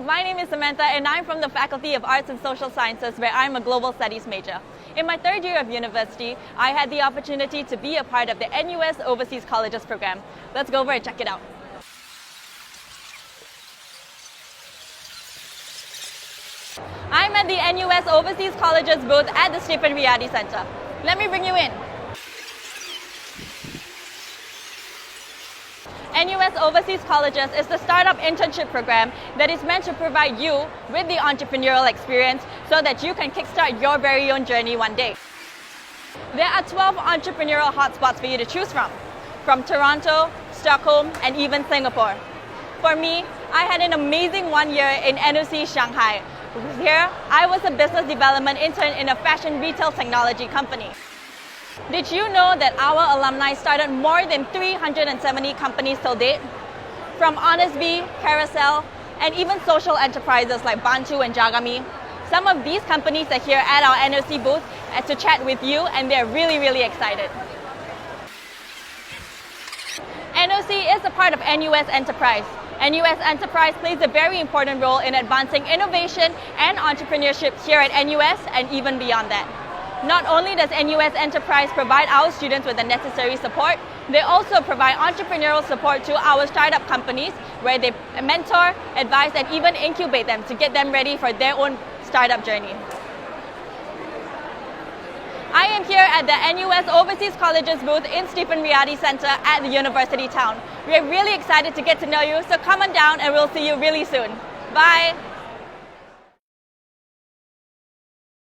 my name is Samantha and I'm from the Faculty of Arts and Social Sciences where I'm a Global Studies major. In my third year of university, I had the opportunity to be a part of the NUS Overseas Colleges program. Let's go over and check it out. I'm at the NUS Overseas Colleges booth at the Stephen Riyadi Center. Let me bring you in. NUS Overseas Colleges is the startup internship program that is meant to provide you with the entrepreneurial experience so that you can kickstart your very own journey one day. There are 12 entrepreneurial hotspots for you to choose from Toronto, Stockholm, and even Singapore. For me, I had an amazing 1 year in NUS Shanghai. Here, I was a business development intern in a fashion retail technology company. Did you know that our alumni started more than 370 companies till date? From Honest Bee, Carousel, and even social enterprises like Bantu and Jagami. Some of these companies are here at our NOC booth to chat with you, and they're really excited. NOC is a part of NUS Enterprise. NUS Enterprise plays a very important role in advancing innovation and entrepreneurship here at NUS and even beyond that. Not only does NUS Enterprise provide our students with the necessary support, they also provide entrepreneurial support to our startup companies where they mentor, advise, and even incubate them to get them ready for their own startup journey. I am here at the NUS Overseas Colleges booth in Stephen Riyadi Center at the University Town. We are really excited to get to know you, so come on down and we'll see you really soon. Bye!